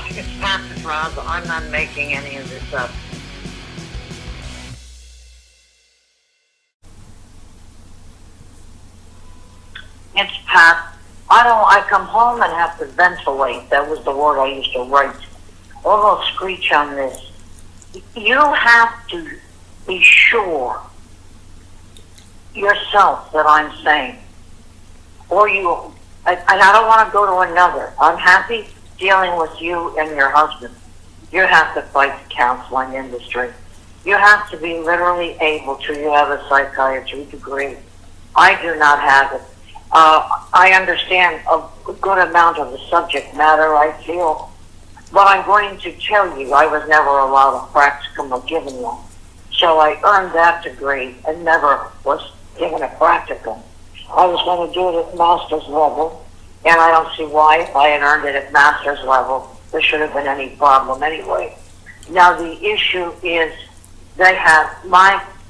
It's Podraza. I'm not making any of this up. It's Pat. I come home and have to ventilate. That was the word I used to write. Almost screech on this. You have to be sure yourself that I'm sane. And I don't want to go to another. I'm happy dealing with you and your husband. You have to fight the counseling industry. You have to be literally able to. You have a psychiatry degree. I do not have it. I understand a good amount of the subject matter, I feel. But I'm going to tell you, I was never allowed a practicum or given one. So I earned that degree and never was given a practicum. I was going to do it at master's level, and I don't see why, if I had earned it at master's level, there should have been any problem anyway. Now the issue is, the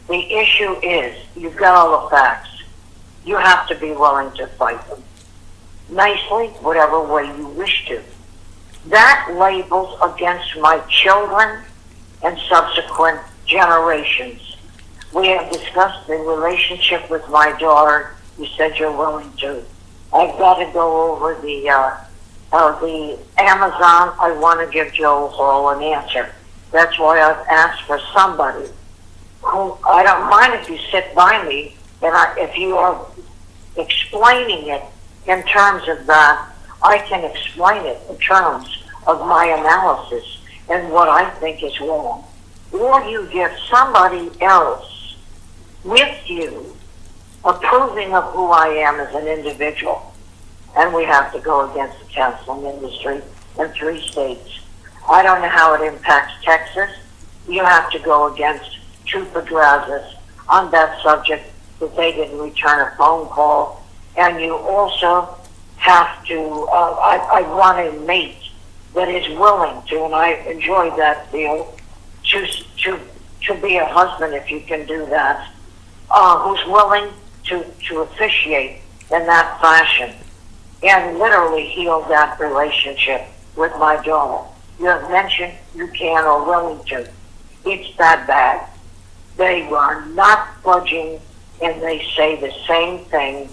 issue is, you've got all the facts. You have to be willing to fight them. Nicely, whatever way you wish to. That labels against my children and subsequent generations. We have discussed the relationship with my daughter. You said you're willing to. I've got to go over the Amazon. I want to give Joe Hall an answer. That's why I've asked for somebody who, I don't mind if you sit by me, and if you are explaining it in terms of that, I can explain it in terms of my analysis and what I think is wrong. Or you get somebody else with you approving of who I am as an individual. And we have to go against the counseling industry in 3 states. I don't know how it impacts Texas. You have to go against 2 Podrazas on that subject that they didn't return a phone call. And you also have to, I want a mate that is willing to, and I enjoy that deal, to be a husband if you can do that, who's willing to officiate in that fashion and literally heal that relationship with my daughter. You have mentioned you can or willing to. It's that bad. They are not budging, and they say the same thing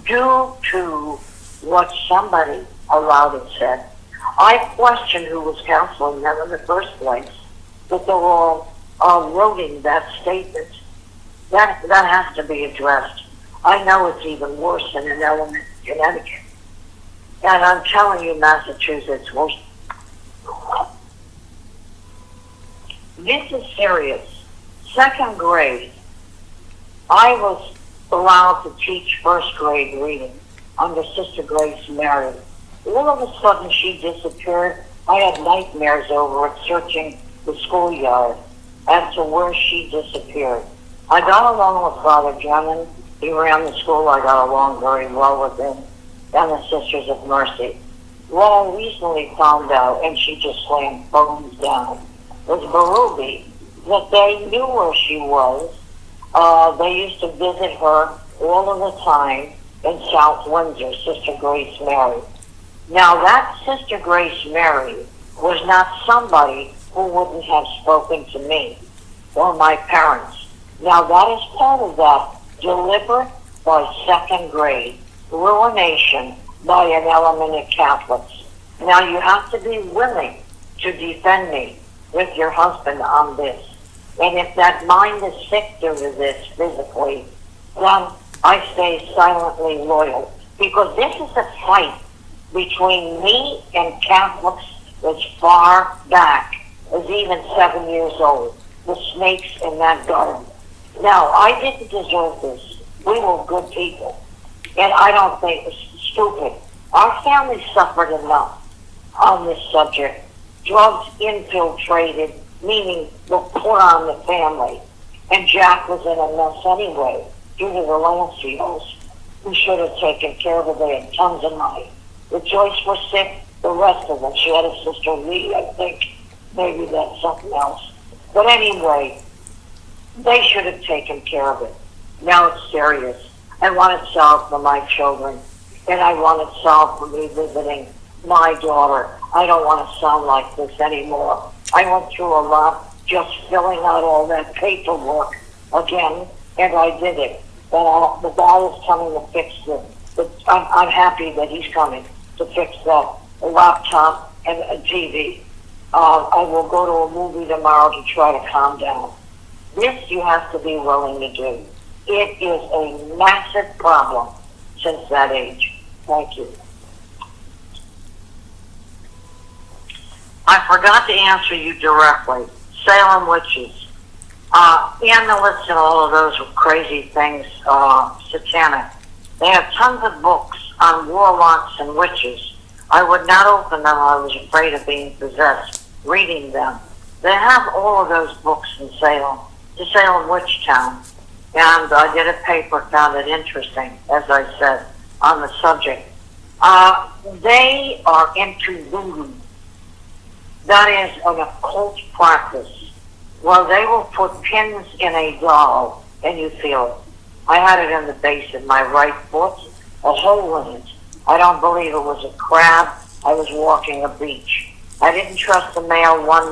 due to what somebody aloud had said. I question who was counseling them in the first place, but they're all wrote that statement. That has to be addressed. I know it's even worse in an element in Connecticut. And I'm telling you, Massachusetts was... This is serious. 2nd grade, I was allowed to teach 1st grade reading under Sister Grace Mary. All of a sudden, she disappeared. I had nightmares over it, searching the schoolyard as to where she disappeared. I got along with Father Drummond. He ran the school. I got along very well with him and the Sisters of Mercy. What I recently found out, and she just slammed bones down, was Barubi, that they knew where she was. They used to visit her all of the time in South Windsor, Sister Grace Mary. Now, that Sister Grace Mary was not somebody who wouldn't have spoken to me or my parents. Now, that is part of that deliberate by 2nd grade ruination by an element of Catholics. Now, you have to be willing to defend me with your husband on this. And if that mind is sick due to this physically, then I stay silently loyal. Because this is a fight between me and Catholics as far back as even 7 years old. The snakes in that garden. Now, I didn't deserve this. We were good people. And I don't think it's stupid. Our family suffered enough on this subject. Drugs infiltrated, meaning were put on the family. And Jack was in a mess anyway, due to the Lancios, who should have taken care of it. They had tons of money. The Joyce was sick, the rest of them. She had a sister Lee, I think. Maybe that's something else. But anyway, they should have taken care of it. Now it's serious. I want it solved for my children, and I want it solved for me visiting my daughter, I don't want to sound like this anymore. I went through a lot just filling out all that paperwork again, and I did it. But the guy is coming to fix it. But I'm happy that he's coming to fix the laptop and a TV. I will go to a movie tomorrow to try to calm down. This you have to be willing to do. It is a massive problem since that age. Thank you. I forgot to answer you directly. Salem witches. And to listen to all of those crazy things, satanic. They have tons of books on warlocks and witches. I would not open them. I was afraid of being possessed reading them. They have all of those books in Salem, the Salem Witch Town. And I did a paper, found it interesting, as I said, on the subject. They are into voodoo. That is an occult practice. Well, they will put pins in a doll, and you feel it. I had it in the base of my right foot, a hole in it. I don't believe it was a crab. I was walking a beach. I didn't trust one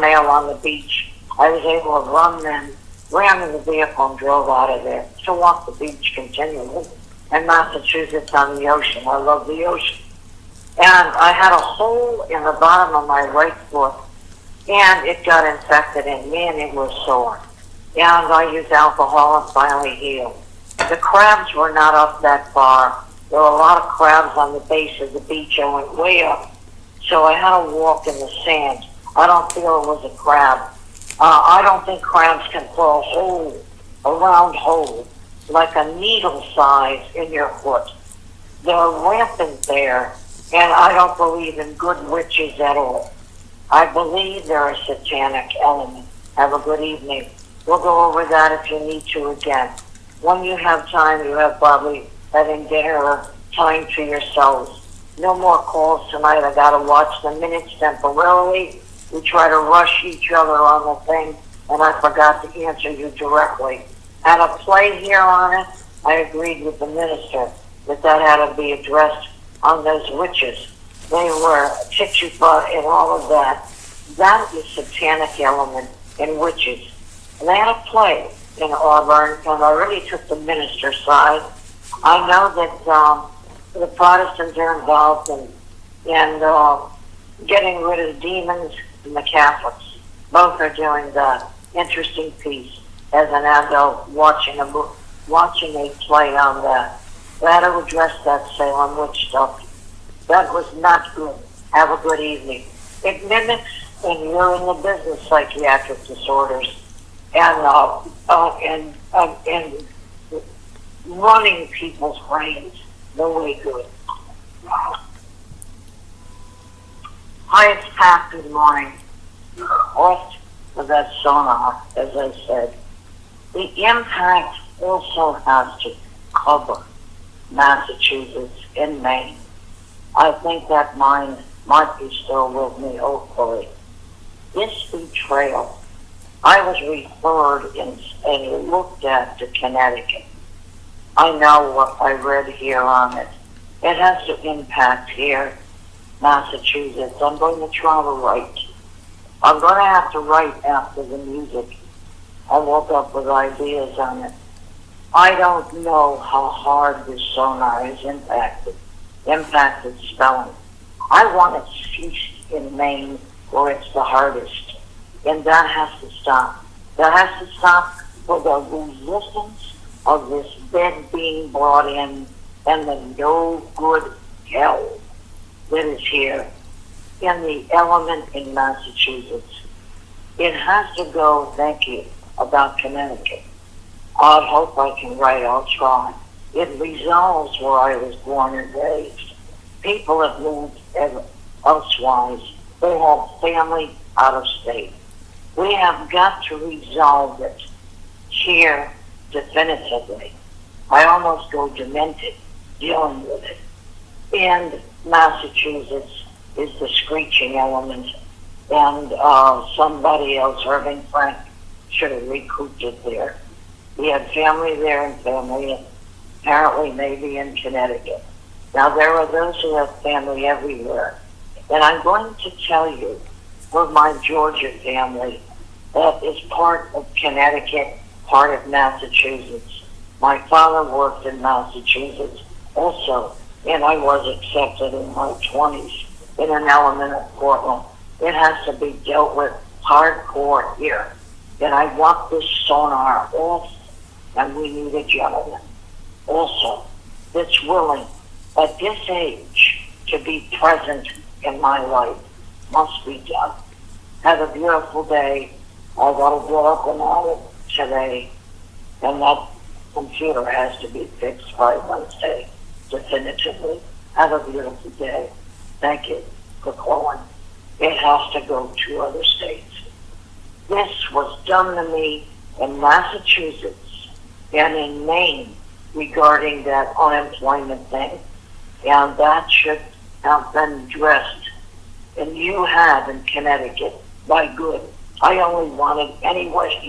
male on the beach. I was able to run then, ran in the vehicle and drove out of there to walk the beach continually. And Massachusetts on the ocean. I love the ocean. And I had a hole in the bottom of my right foot, and it got infected in me, and it was sore. And I used alcohol and finally healed. The crabs were not up that far. There were a lot of crabs on the base of the beach. I went way up. So I had to walk in the sand. I don't feel it was a crab. I don't think crabs can throw a hole, a round hole, like a needle size in your foot. They're rampant there, and I don't believe in good witches at all. I believe they're a satanic element. Have a good evening. We'll go over that if you need to again. When you have time, you have probably having dinner or time to yourselves. No more calls tonight. I got to watch the minutes temporarily. We try to rush each other on the thing, and I forgot to answer you directly. Had a play here on it. I agreed with the minister that had to be addressed on those witches. They were Tituba and all of that. That is satanic element in witches. And they had a play in Auburn, and I already took the minister's side. I know that the Protestants are involved in getting rid of the demons, and the Catholics. Both are doing that. Interesting piece as an adult watching a play on that. I had to address that Salem witch stuff. That was not good. Have a good evening. It mimics when you're in the business psychiatric disorders and running people's brains. No way good. Hi, it's Pat. Good morning. Off of that sonar, as I said. The impact also has to cover Massachusetts and Maine. I think that mind might be still with me, hopefully. This betrayal, I was referred and looked at to Connecticut. I know what I read here on it. It has to impact here, Massachusetts. I'm going to try to write. I'm going to have to write after the music. I woke up with ideas on it. I don't know how hard this sonar is impacted spelling. I want it ceased in Maine where it's the hardest. And that has to stop. That has to stop for the resistance of this bed being brought in and the no good hell that is here in the element in Massachusetts. It has to go, thank you, about Connecticut. I hope I can write, I'll try. It resolves where I was born and raised. People have moved elsewise. They have family out of state. We have got to resolve it here definitively. I almost go demented dealing with it. And Massachusetts is the screeching element. And somebody else, Irving Frank, should have recouped it there. He had family there and family apparently maybe in Connecticut. Now there are those who have family everywhere. And I'm going to tell you, for my Georgia family, that is part of Connecticut, part of Massachusetts. My father worked in Massachusetts also, and I was accepted in my 20s in an element of Portland. It has to be dealt with hardcore here. And I want this sonar off, and we need a gentleman also that's willing at this age to be present in my life. Must be done. Have a beautiful day. I got to get up and out of today, and that computer has to be fixed by Wednesday, definitively. Have a beautiful day. Thank you for calling. It has to go to other states. This was done to me in Massachusetts and in Maine regarding that unemployment thing, and that should have been addressed. And you have in Connecticut, by good. I only wanted anyway